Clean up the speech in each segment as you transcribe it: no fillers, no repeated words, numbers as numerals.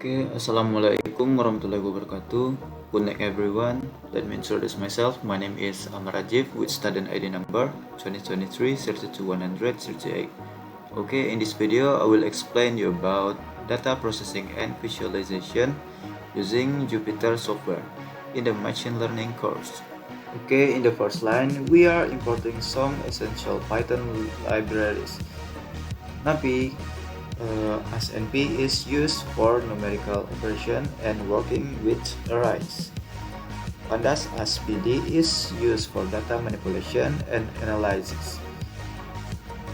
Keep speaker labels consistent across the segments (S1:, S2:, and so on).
S1: Okay, Assalamualaikum warahmatullahi wabarakatuh. Good night everyone. Let me introduce myself. My name is Amar Rajiv with student ID number 2023-32138. Okay, in this video I will explain you about data processing and visualization using Jupyter software in the machine learning course. Okay, in the first line we are importing some essential Python libraries. NumPy as NP is used for numerical operation and working with arrays. Pandas as PD is used for data manipulation and analysis,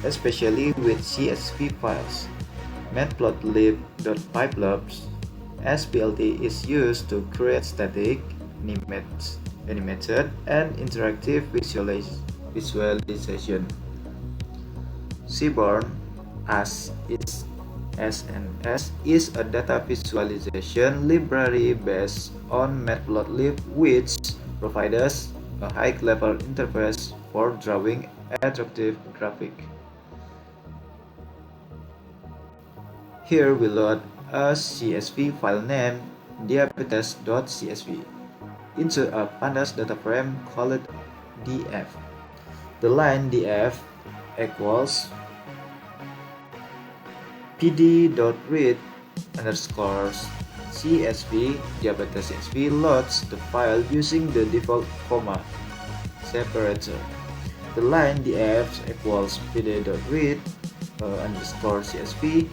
S1: especially with CSV files. Matplotlib.pylabs as PLT is used to create static, animated, and interactive visualization. Seaborn as is SNS is a data visualization library based on Matplotlib which provides a high-level interface for drawing attractive graphics. Here we load a CSV file named diabetes.csv into a pandas data frame called df. The line df equals pd.read underscore csv diabetes csv loads the file using the default comma separator. The line df equals pd.read underscore csv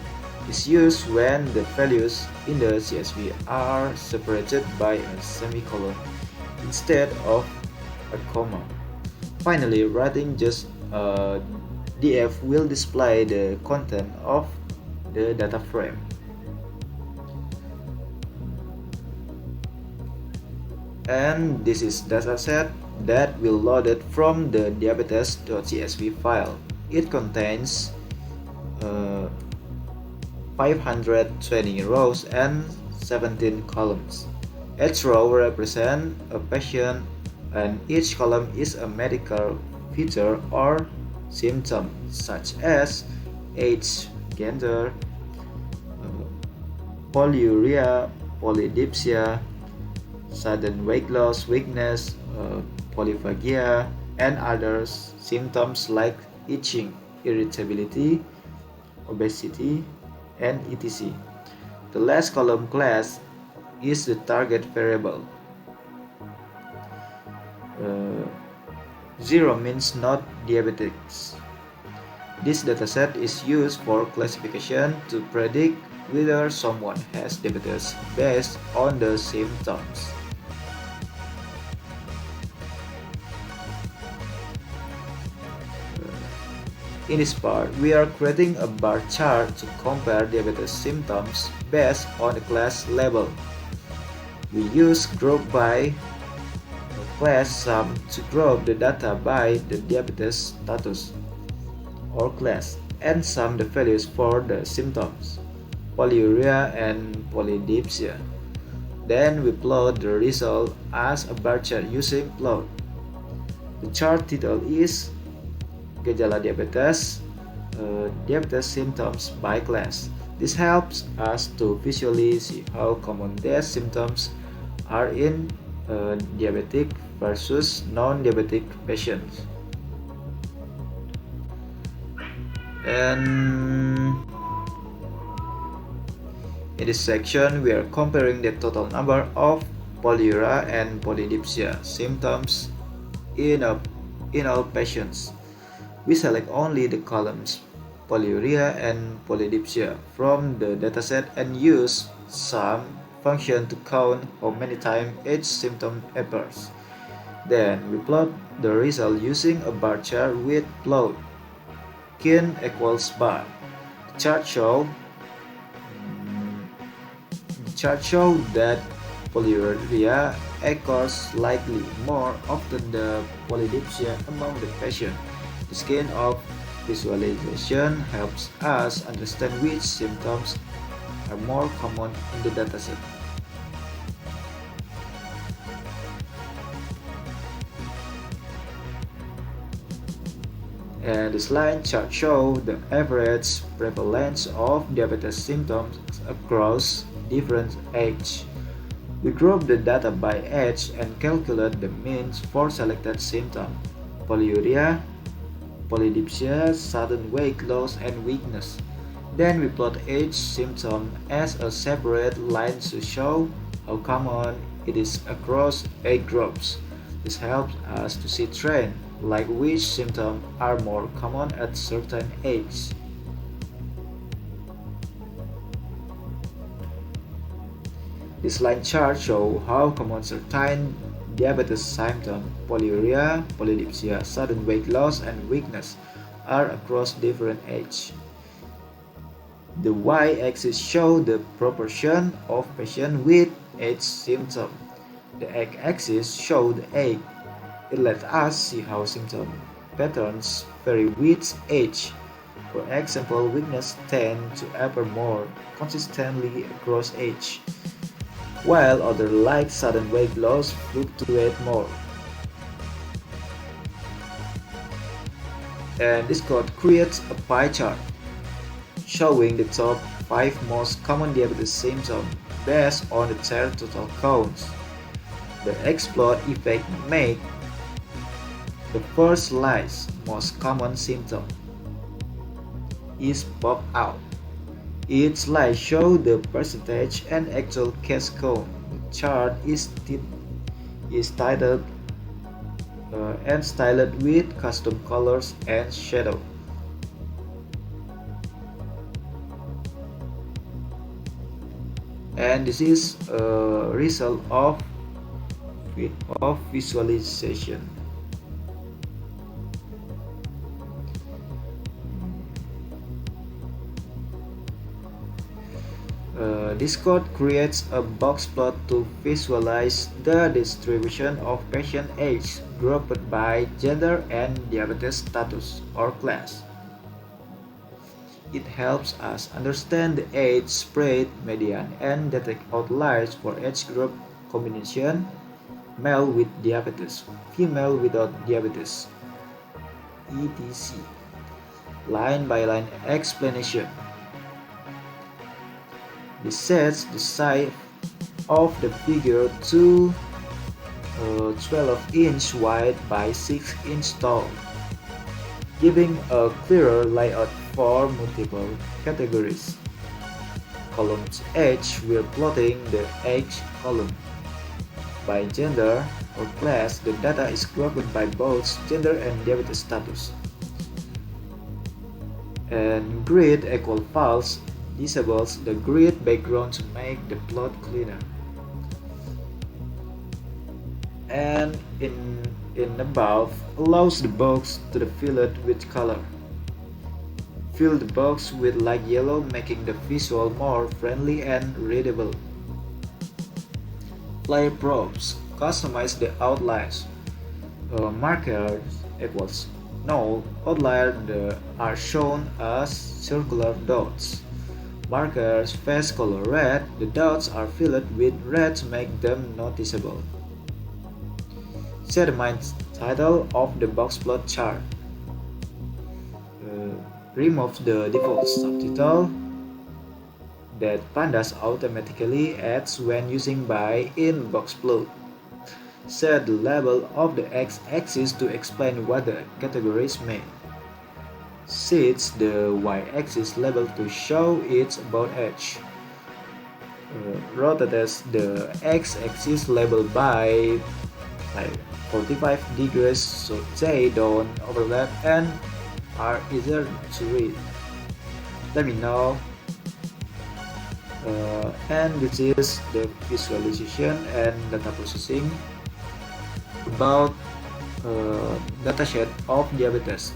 S1: is used when the values in the csv are separated by a semicolon instead of a comma. Finally, writing just df will display the content of the data frame. And this is dataset that will loaded from the diabetes.csv file. It contains 520 rows and 17 columns. Each row represents a patient and each column is a medical feature or symptom such as age, gender, polyuria, polydipsia, sudden weight loss, weakness, polyphagia, and other symptoms like itching, irritability, obesity, and etc. The last column class is the target variable. 0 means not diabetics. This dataset is used for classification to predict whether someone has diabetes based on the symptoms. In this part, we are creating a bar chart to compare diabetes symptoms based on the class level. We use group by class sum to group the data by the diabetes status or class and sum the values for the symptoms, polyuria and polydipsia. Then we plot the result as a bar chart using plot. The chart title is Gejala diabetes, diabetes symptoms by class. This helps us to visually see how common these symptoms are in diabetic versus non-diabetic patients. And in this section, we are comparing the total number of polyuria and polydipsia symptoms in all patients. We select only the columns polyuria and polydipsia from the dataset and use sum function to count how many times each symptom appears. Then we plot the result using a bar chart with plot kin equals bar. The chart show that polyuria occurs slightly more often than polydipsia among the patients. This kind of visualization helps us understand which symptoms are more common in the dataset. And this line chart shows the average prevalence of diabetes symptoms across different age. We group the data by age and calculate the means for selected symptoms: polyuria, polydipsia, sudden weight loss, and weakness. Then we plot each symptom as a separate line to show how common it is across age groups. This helps us to see trends, like which symptoms are more common at certain ages. This line chart shows how common certain diabetes symptoms, polyuria, polydipsia, sudden weight loss, and weakness, are across different ages. The y-axis shows the proportion of patients with age symptoms. The x-axis shows the age. It lets us see how symptom patterns vary with age. For example, weakness tends to appear more consistently across age, while others like sudden weight loss fluctuate more. And this code creates a pie chart showing the top 5 most common diabetes symptoms based on their total counts. The explode effect makes the first slice most common symptom is pop out. Each slide shows the percentage and actual case count. The chart is titled and styled with custom colors and shadow. And this is a result of visualization. This code creates a box plot to visualize the distribution of patient age grouped by gender and diabetes status or class. It helps us understand the age spread median and detect outliers for age group combination: male with diabetes, female without diabetes, etc. Line by line explanation. This sets the size of the figure to 12-inch wide by 6-inch tall, giving a clearer layout for multiple categories. Columns H, we're plotting the age column. By gender or class, the data is grouped by both gender and diabetes status. And grid equal false disables the grid background to make the plot cleaner. And in above allows the box to be filled with color. Fill the box with light yellow, making the visual more friendly and readable. Layer probes customize the outlines. Markers equals null outliers are shown as circular dots. Markers face color red, the dots are filled with red to make them noticeable. Set the main title of the box plot chart. Remove the default subtitle that Pandas automatically adds when using by in box plot. Set the label of the x-axis to explain what the categories mean. Set the y-axis label to show it's about age. Rotate the x-axis label by 45 degrees so they don't overlap and are easier to read. Let me know. And this is the visualization and data processing about datasheet of diabetes.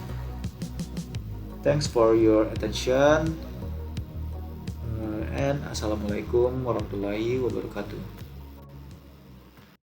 S1: Thanks for your attention and assalamualaikum warahmatullahi wabarakatuh.